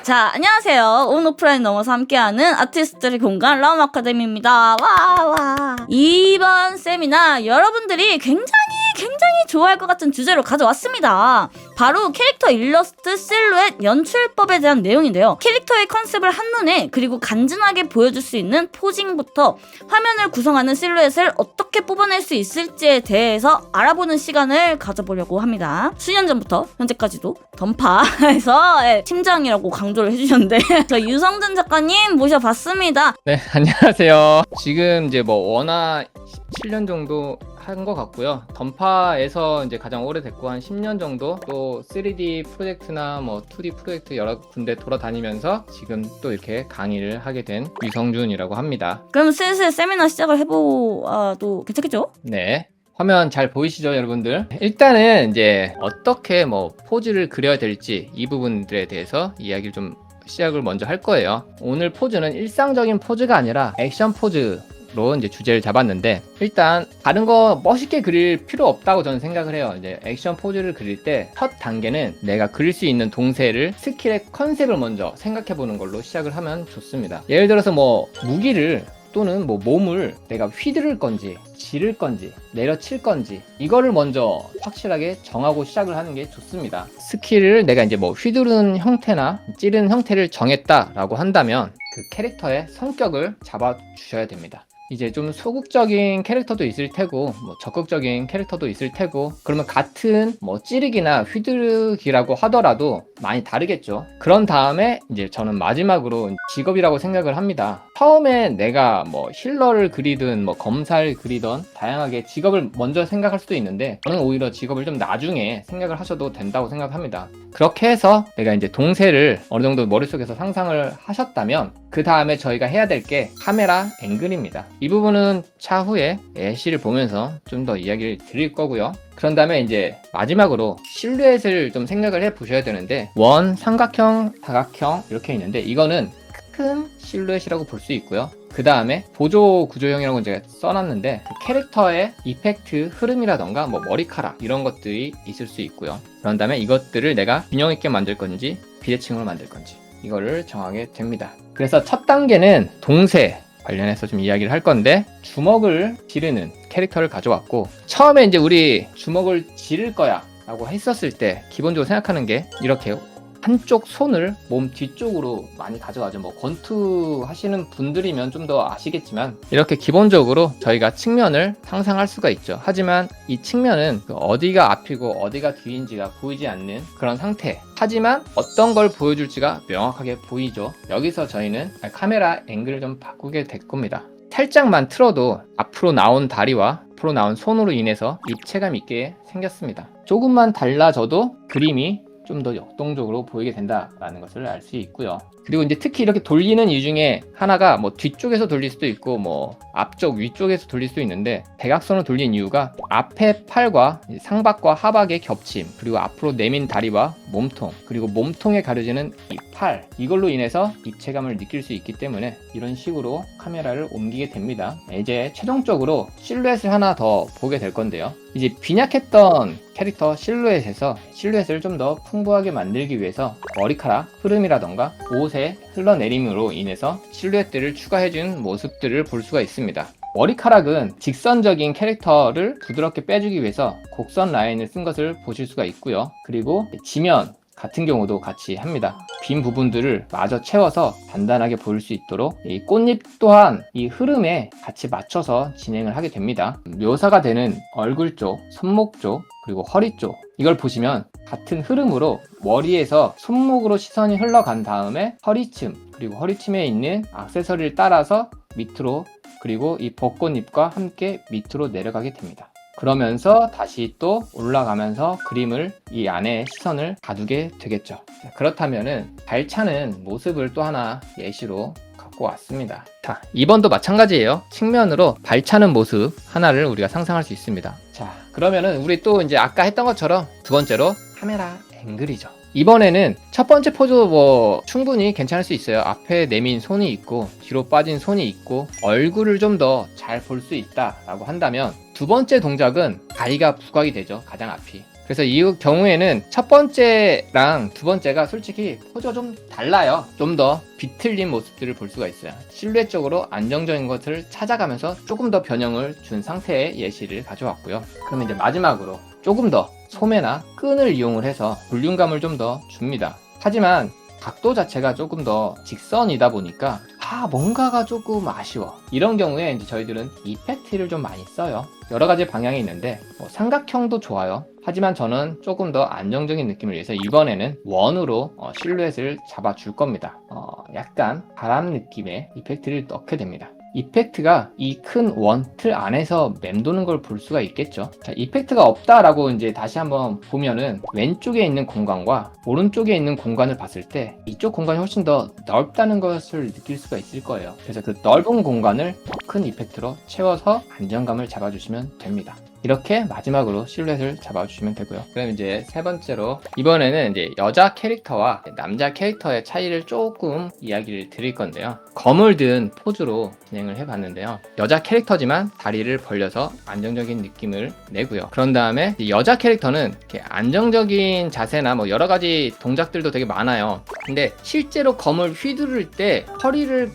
자, 안녕하세요. 온 오프라인 넘어서 함께하는 아티스트들의 공간 라움 아카데미입니다. 와. 이번 세미나 여러분들이 굉장히 좋아할 것 같은 주제로 가져왔습니다. 바로 캐릭터 일러스트, 실루엣, 연출법에 대한 내용인데요. 캐릭터의 컨셉을 한눈에 그리고 간지나게 보여줄 수 있는 포징부터 화면을 구성하는 실루엣을 어떻게 뽑아낼 수 있을지에 대해서 알아보는 시간을 가져보려고 합니다. 수년 전부터 현재까지도 던파에서 팀장이라고 강조를 해주셨는데 저 유성준 작가님 모셔봤습니다. 네, 안녕하세요. 지금 이제 원화 17년 정도 한 것 같고요. 던파에서 이제 가장 오래됐고 한 10년 정도 또 3D 프로젝트나 2D 프로젝트 여러 군데 돌아다니면서 지금 또 이렇게 강의를 하게 된 유성준이라고 합니다. 그럼 슬슬 세미나 시작을 해보아도 괜찮겠죠? 네. 화면 잘 보이시죠, 여러분들? 일단은 이제 어떻게 포즈를 그려야 될지 이 부분들에 대해서 이야기를 좀 시작을 먼저 할 거예요. 오늘 포즈는 일상적인 포즈가 아니라 액션 포즈로 이제 주제를 잡았는데, 일단 다른 거 멋있게 그릴 필요 없다고 저는 생각을 해요. 이제 액션 포즈를 그릴 때 첫 단계는 내가 그릴 수 있는 동세를, 스킬의 컨셉을 먼저 생각해 보는 걸로 시작을 하면 좋습니다. 예를 들어서 무기를 또는 몸을 내가 휘두를 건지 지를 건지 내려칠 건지 이거를 먼저 확실하게 정하고 시작을 하는 게 좋습니다. 스킬을 내가 이제 휘두르는 형태나 찌르는 형태를 정했다라고 한다면 그 캐릭터의 성격을 잡아 주셔야 됩니다. 이제 좀 소극적인 캐릭터도 있을 테고 적극적인 캐릭터도 있을 테고, 그러면 같은 찌르기나 휘두르기라고 하더라도 많이 다르겠죠. 그런 다음에 이제 저는 마지막으로 직업이라고 생각을 합니다. 처음에 내가 힐러를 그리든 검사를 그리던 다양하게 직업을 먼저 생각할 수도 있는데, 저는 오히려 직업을 좀 나중에 생각을 하셔도 된다고 생각합니다. 그렇게 해서 내가 이제 동세를 어느 정도 머릿속에서 상상을 하셨다면 그 다음에 저희가 해야 될 게 카메라 앵글입니다. 이 부분은 차후에 예시를 보면서 좀 더 이야기를 드릴 거고요. 그런 다음에 이제 마지막으로 실루엣을 좀 생각을 해 보셔야 되는데, 원, 삼각형, 사각형 이렇게 있는데 이거는 큰 실루엣이라고 볼 수 있고요. 그 다음에 보조 구조형이라고 제가 써놨는데 그 캐릭터의 이펙트, 흐름이라던가 머리카락 이런 것들이 있을 수 있고요. 그런 다음에 이것들을 내가 균형 있게 만들 건지 비대칭으로 만들 건지 이거를 정하게 됩니다. 그래서 첫 단계는 동세 관련해서 좀 이야기를 할 건데, 주먹을 지르는 캐릭터를 가져왔고, 처음에 이제 우리 주먹을 지를 거야 라고 했었을 때 기본적으로 생각하는 게 이렇게 한쪽 손을 몸 뒤쪽으로 많이 가져가죠. 권투 하시는 분들이면 좀 더 아시겠지만 이렇게 기본적으로 저희가 측면을 상상할 수가 있죠. 하지만 이 측면은 어디가 앞이고 어디가 뒤인지가 보이지 않는 그런 상태, 하지만 어떤 걸 보여줄지가 명확하게 보이죠. 여기서 저희는 카메라 앵글을 좀 바꾸게 될 겁니다. 살짝만 틀어도 앞으로 나온 다리와 앞으로 나온 손으로 인해서 입체감 있게 생겼습니다. 조금만 달라져도 그림이 좀 더 역동적으로 보이게 된다라는 것을 알 수 있고요. 그리고 이제 특히 이렇게 돌리는 이유 중에 하나가 뒤쪽에서 돌릴 수도 있고 앞쪽, 위쪽에서 돌릴 수도 있는데, 대각선으로 돌린 이유가 앞에 팔과 상박과 하박의 겹침, 그리고 앞으로 내민 다리와 몸통, 그리고 몸통에 가려지는 이 팔, 이걸로 인해서 입체감을 느낄 수 있기 때문에 이런 식으로 카메라를 옮기게 됩니다. 이제 최종적으로 실루엣을 하나 더 보게 될 건데요. 이제 빈약했던 캐릭터 실루엣에서 실루엣을 좀 더 풍부하게 만들기 위해서 머리카락 흐름이라던가 옷의 흘러내림으로 인해서 실루엣들을 추가해준 모습들을 볼 수가 있습니다. 머리카락은 직선적인 캐릭터를 부드럽게 빼주기 위해서 곡선 라인을 쓴 것을 보실 수가 있고요. 그리고 지면 같은 경우도 같이 합니다. 빈 부분들을 마저 채워서 단단하게 보일 수 있도록 이 꽃잎 또한 이 흐름에 같이 맞춰서 진행을 하게 됩니다. 묘사가 되는 얼굴 쪽, 손목 쪽, 그리고 허리 쪽, 이걸 보시면 같은 흐름으로 머리에서 손목으로 시선이 흘러간 다음에 허리춤, 그리고 허리춤에 있는 액세서리를 따라서 밑으로, 그리고 이 벚꽃잎과 함께 밑으로 내려가게 됩니다. 그러면서 다시 또 올라가면서 그림을 이 안에 시선을 가두게 되겠죠. 그렇다면은 발차는 모습을 또 하나 예시로 갖고 왔습니다. 자, 2번도 마찬가지예요. 측면으로 발차는 모습 하나를 우리가 상상할 수 있습니다. 자, 그러면은 우리 또 이제 아까 했던 것처럼 두 번째로 카메라 앵글이죠. 이번에는 첫 번째 포즈도 충분히 괜찮을 수 있어요. 앞에 내민 손이 있고 뒤로 빠진 손이 있고 얼굴을 좀 더 잘 볼 수 있다 라고 한다면, 두 번째 동작은 다리가 부각이 되죠. 가장 앞이. 그래서 이 경우에는 첫 번째랑 두 번째가 솔직히 포즈가 좀 달라요. 좀 더 비틀린 모습들을 볼 수가 있어요. 실루엣적으로 안정적인 것을 찾아가면서 조금 더 변형을 준 상태의 예시를 가져왔고요. 그러면 이제 마지막으로 조금 더 소매나 끈을 이용을 해서 볼륨감을 좀 더 줍니다. 하지만 각도 자체가 조금 더 직선이다 보니까 뭔가가 조금 아쉬워. 이런 경우에 이제 저희들은 이펙트를 좀 많이 써요. 여러 가지 방향이 있는데 삼각형도 좋아요. 하지만 저는 조금 더 안정적인 느낌을 위해서 이번에는 원으로 실루엣을 잡아줄 겁니다. 약간 바람 느낌의 이펙트를 넣게 됩니다. 이펙트가 이 큰 원 틀 안에서 맴도는 걸 볼 수가 있겠죠. 자, 이펙트가 없다라고 이제 다시 한번 보면은 왼쪽에 있는 공간과 오른쪽에 있는 공간을 봤을 때 이쪽 공간이 훨씬 더 넓다는 것을 느낄 수가 있을 거예요. 그래서 그 넓은 공간을 더 큰 이펙트로 채워서 안정감을 잡아주시면 됩니다. 이렇게 마지막으로 실루엣을 잡아주시면 되고요. 그럼 이제 세 번째로 이번에는 이제 여자 캐릭터와 남자 캐릭터의 차이를 조금 이야기를 드릴 건데요. 검을 든 포즈로 진행을 해봤는데요. 여자 캐릭터지만 다리를 벌려서 안정적인 느낌을 내고요. 그런 다음에 여자 캐릭터는 이렇게 안정적인 자세나 뭐 여러 가지 동작들도 되게 많아요. 근데 실제로 검을 휘두를 때 허리를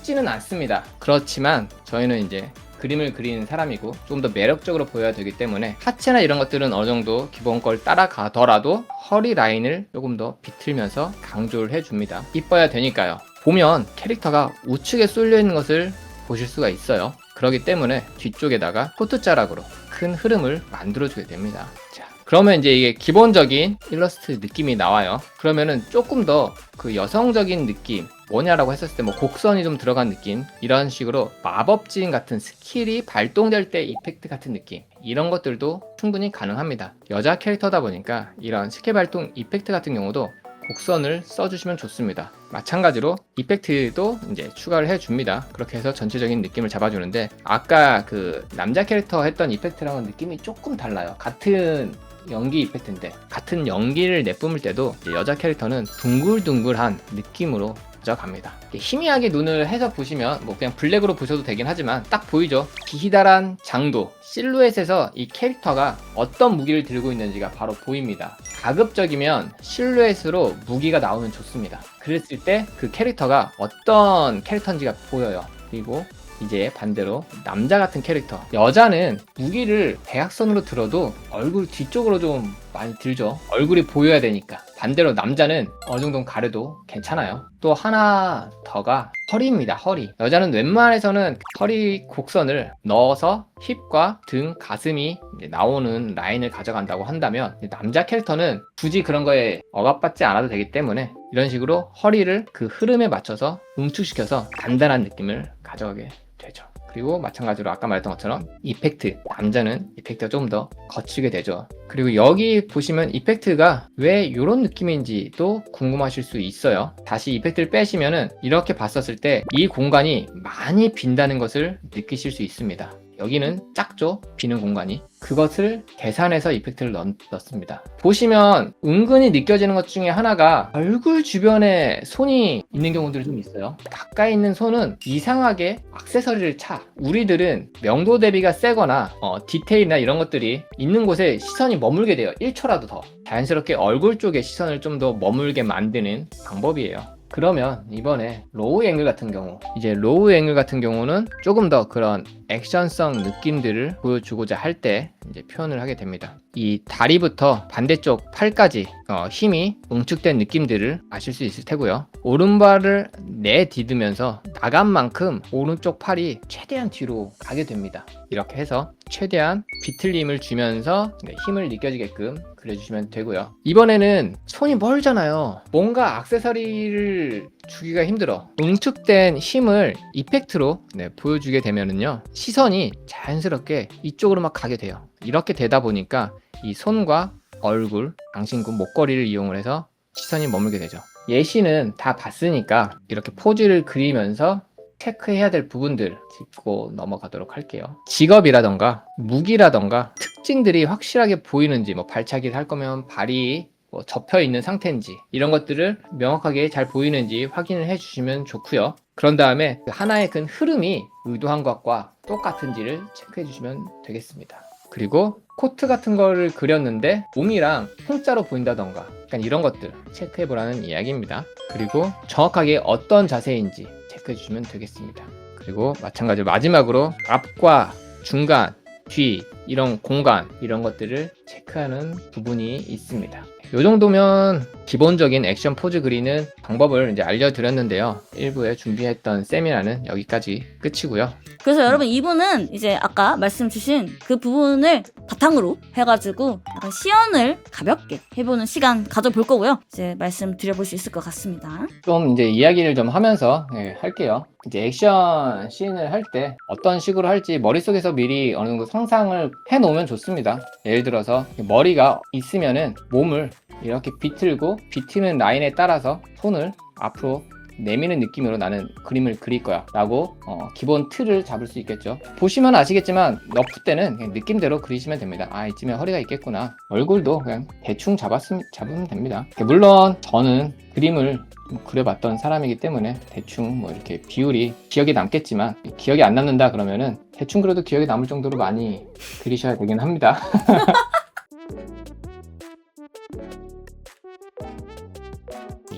찌는 않습니다. 그렇지만 저희는 이제 그림을 그리는 사람이고 조금 더 매력적으로 보여야 되기 때문에 하체나 이런 것들은 어느 정도 기본 걸 따라가더라도 허리 라인을 조금 더 비틀면서 강조를 해줍니다. 이뻐야 되니까요. 보면 캐릭터가 우측에 쏠려 있는 것을 보실 수가 있어요. 그렇기 때문에 뒤쪽에다가 코트자락으로 큰 흐름을 만들어주게 됩니다. 자, 그러면 이제 이게 기본적인 일러스트 느낌이 나와요. 그러면은 조금 더 그 여성적인 느낌 뭐냐라고 했었을 때 뭐 곡선이 좀 들어간 느낌, 이런 식으로 마법진 같은 스킬이 발동될 때 이펙트 같은 느낌, 이런 것들도 충분히 가능합니다. 여자 캐릭터다 보니까 이런 스킬 발동 이펙트 같은 경우도 곡선을 써주시면 좋습니다. 마찬가지로 이펙트도 이제 추가를 해줍니다. 그렇게 해서 전체적인 느낌을 잡아주는데 아까 그 남자 캐릭터 했던 이펙트랑은 느낌이 조금 달라요. 같은 연기 이펙트인데 같은 연기를 내뿜을 때도 여자 캐릭터는 둥글둥글한 느낌으로 가져갑니다. 희미하게 눈을 해서 보시면 뭐 그냥 블랙으로 보셔도 되긴 하지만 딱 보이죠? 기다란 장도, 실루엣에서 이 캐릭터가 어떤 무기를 들고 있는지가 바로 보입니다. 가급적이면 실루엣으로 무기가 나오면 좋습니다. 그랬을 때 그 캐릭터가 어떤 캐릭터인지가 보여요. 그리고 이제 반대로 남자 같은 캐릭터, 여자는 무기를 대각선으로 들어도 얼굴 뒤쪽으로 좀 많이 들죠. 얼굴이 보여야 되니까. 반대로 남자는 어느 정도 가려도 괜찮아요. 또 하나 더가 허리입니다. 허리. 여자는 웬만해서는 허리 곡선을 넣어서 힙과 등, 가슴이 나오는 라인을 가져간다고 한다면 남자 캐릭터는 굳이 그런 거에 억압받지 않아도 되기 때문에 이런 식으로 허리를 그 흐름에 맞춰서 응축시켜서 단단한 느낌을 가져가게 되죠. 그리고 마찬가지로 아까 말했던 것처럼 이펙트, 남자는 이펙트가 조금 더 거치게 되죠. 그리고 여기 보시면 이펙트가 왜 이런 느낌인지도 궁금하실 수 있어요. 다시 이펙트를 빼시면은 이렇게 봤었을 때 이 공간이 많이 빈다는 것을 느끼실 수 있습니다. 여기는 작죠? 비는 공간이. 그것을 계산해서 이펙트를 넣습니다. 보시면 은근히 느껴지는 것 중에 하나가 얼굴 주변에 손이 있는 경우들이 좀 있어요. 가까이 있는 손은 이상하게 액세서리를 차. 우리들은 명도 대비가 세거나 디테일이나 이런 것들이 있는 곳에 시선이 머물게 돼요. 1초라도 더. 자연스럽게 얼굴 쪽에 시선을 좀 더 머물게 만드는 방법이에요. 그러면 이번에 로우 앵글 같은 경우, 이제 로우 앵글 같은 경우는 조금 더 그런 액션성 느낌들을 보여주고자 할 때 이제 표현을 하게 됩니다. 이 다리부터 반대쪽 팔까지 힘이 응축된 느낌들을 아실 수 있을 테고요. 오른발을 내디디면서 나간 만큼 오른쪽 팔이 최대한 뒤로 가게 됩니다. 이렇게 해서 최대한 비틀림을 주면서 힘을 느껴지게끔 그려주시면 되고요. 이번에는 손이 멀잖아요. 뭔가 액세서리를 주기가 힘들어. 응축된 힘을 이펙트로 보여주게 되면은요, 시선이 자연스럽게 이쪽으로 막 가게 돼요. 이렇게 되다 보니까 이 손과 얼굴, 장신구, 목걸이를 이용을 해서 시선이 머물게 되죠. 예시는 다 봤으니까 이렇게 포즈를 그리면서 체크해야 될 부분들 짚고 넘어가도록 할게요. 직업이라던가 무기라던가 특징들이 확실하게 보이는지, 뭐 발차기를 할 거면 발이 접혀 있는 상태인지 이런 것들을 명확하게 잘 보이는지 확인을 해주시면 좋고요. 그런 다음에 하나의 큰 흐름이 의도한 것과 똑같은지를 체크해 주시면 되겠습니다. 그리고 코트 같은 거를 그렸는데 몸이랑 통짜로 보인다던가 약간 이런 것들 체크해보라는 이야기입니다. 그리고 정확하게 어떤 자세인지 체크해 주시면 되겠습니다. 그리고 마찬가지로 마지막으로 앞과 중간, 뒤 이런 공간 이런 것들을 체크하는 부분이 있습니다. 이 정도면 기본적인 액션 포즈 그리는 방법을 이제 알려드렸는데요. 1부에 준비했던 세미나는 여기까지 끝이고요. 그래서 여러분 2부는 이제 아까 말씀 주신 그 부분을 바탕으로 해가지고 약간 시연을 가볍게 해보는 시간 가져볼 거고요. 이제 말씀 드려볼 수 있을 것 같습니다. 좀 이제 이야기를 좀 하면서 할게요. 이제 액션 씬을 할 때 어떤 식으로 할지 머릿속에서 미리 어느 정도 상상을 해 놓으면 좋습니다. 예를 들어서 머리가 있으면은 몸을 이렇게 비틀고 비트는 라인에 따라서 손을 앞으로 내미는 느낌으로 나는 그림을 그릴 거야 라고 기본 틀을 잡을 수 있겠죠. 보시면 아시겠지만 러프 때는 그냥 느낌대로 그리시면 됩니다. 아, 이쯤에 허리가 있겠구나. 얼굴도 그냥 대충 잡으면 됩니다. 물론 저는 그림을 그려봤던 사람이기 때문에 대충 뭐 이렇게 비율이 기억에 남겠지만, 기억이 안 남는다 그러면은 대충 그려도 기억에 남을 정도로 많이 그리셔야 되긴 합니다.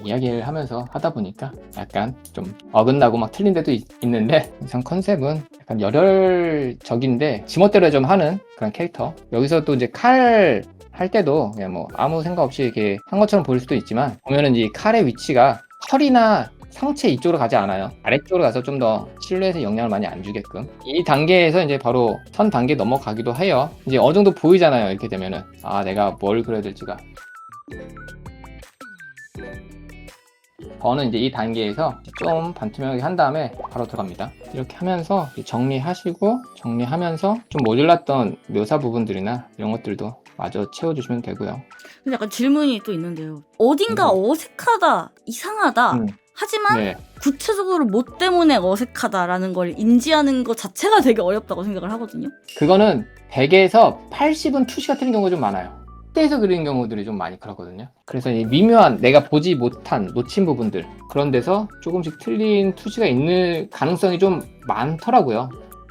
이야기를 하면서 하다 보니까 약간 좀 어긋나고 막 틀린 데도 있는데, 이상 컨셉은 약간 열혈적인데 지멋대로 좀 하는 그런 캐릭터. 여기서 또 이제 칼 할 때도 그냥 뭐 아무 생각 없이 이렇게 한 것처럼 보일 수도 있지만, 보면은 이 칼의 위치가 허리나 상체 이쪽으로 가지 않아요. 아래쪽으로 가서 좀 더 실루엣에 영향을 많이 안 주게끔. 이 단계에서 이제 바로 선 단계 넘어가기도 해요. 이제 어느 정도 보이잖아요. 이렇게 되면은 아, 내가 뭘 그려야 될지가. 저는 이제 이 단계에서 좀 반투명하게 한 다음에 바로 들어갑니다. 이렇게 하면서 정리하면서 좀 모자랐던 묘사 부분들이나 이런 것들도 마저 채워주시면 되고요. 근데 약간 질문이 또 있는데요. 어딘가 어색하다, 이상하다. 하지만 네. 구체적으로 뭐 때문에 어색하다라는 걸 인지하는 것 자체가 되게 어렵다고 생각을 하거든요. 그거는 100에서 80은 투시가 틀린 경우가 좀 많아요. 그때에서 그리는 경우들이 좀 많이 그렇거든요. 그래서 이 미묘한 내가 보지 못한 놓친 부분들, 그런 데서 조금씩 틀린 투시가 있는 가능성이 좀 많더라고요.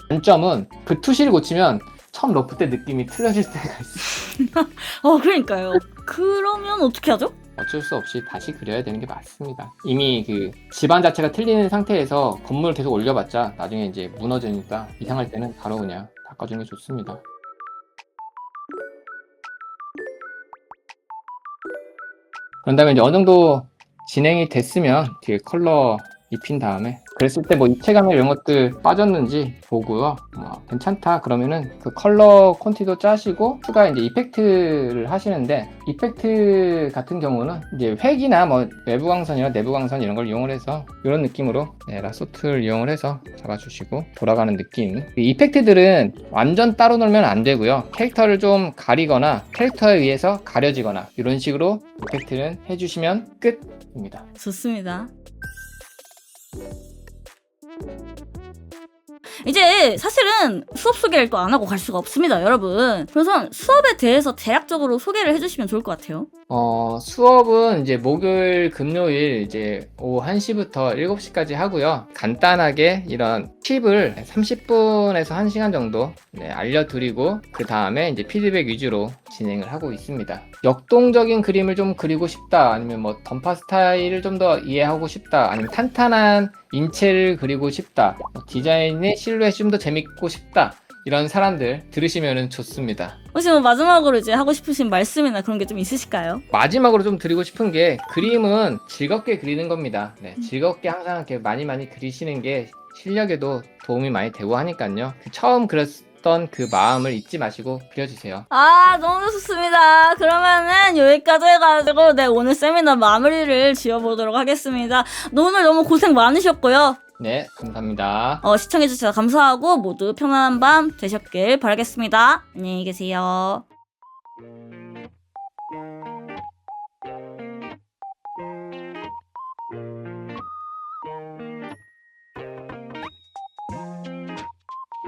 단점은 그 투시를 고치면 처음 러프 때 느낌이 틀려질 때가 있어요. 그러니까요. 그러면 어떻게 하죠? 어쩔 수 없이 다시 그려야 되는 게 맞습니다. 이미 그 집안 자체가 틀리는 상태에서 건물을 계속 올려봤자 나중에 이제 무너지니까 이상할 때는 바로 그냥 바꿔주는 게 좋습니다. 그런 다음에 이제 어느 정도 진행이 됐으면 뒤에 컬러 입힌 다음에, 그랬을 때 뭐 입체감이나 이런 것들 빠졌는지 보고요. 괜찮다 그러면은 그 컬러 콘티도 짜시고 추가 이제 이펙트를 하시는데, 이펙트 같은 경우는 이제 획이나 뭐 외부 광선이나 내부 광선 이런 걸 이용을 해서 이런 느낌으로 라소트를 이용을 해서 잡아주시고 돌아가는 느낌. 이 이펙트들은 완전 따로 놀면 안 되고요. 캐릭터를 좀 가리거나 캐릭터에 의해서 가려지거나 이런 식으로 이펙트는 해주시면 끝입니다. 좋습니다. 이제 사실은 수업 소개를 또 안 하고 갈 수가 없습니다, 여러분. 그래서 수업에 대해서 대략적으로 소개를 해주시면 좋을 것 같아요. 수업은 이제 목요일, 금요일 이제 오후 1시부터 7시까지 하고요. 간단하게 이런 팁을 30분에서 1시간 정도 알려드리고, 그 다음에 이제 피드백 위주로 진행을 하고 있습니다. 역동적인 그림을 좀 그리고 싶다, 아니면 뭐 던파 스타일을 좀 더 이해하고 싶다, 아니면 탄탄한 인체를 그리고 싶다, 디자인의 실루엣이 좀 더 재밌고 싶다, 이런 사람들 들으시면 좋습니다. 혹시 뭐 마지막으로 이제 하고 싶으신 말씀이나 그런 게 좀 있으실까요? 마지막으로 좀 드리고 싶은 게, 그림은 즐겁게 그리는 겁니다. 즐겁게 항상 이렇게 많이 그리시는 게 실력에도 도움이 많이 되고 하니까요. 처음 그렸던 그 마음을 잊지 마시고 그려주세요. 너무 좋습니다. 그러면은 여기까지 해가지고 오늘 세미나 마무리를 지어보도록 하겠습니다. 오늘 너무 고생 많으셨고요. 네, 감사합니다. 시청해주셔서 감사하고 모두 편안한 밤 되셨길 바라겠습니다. 안녕히 계세요.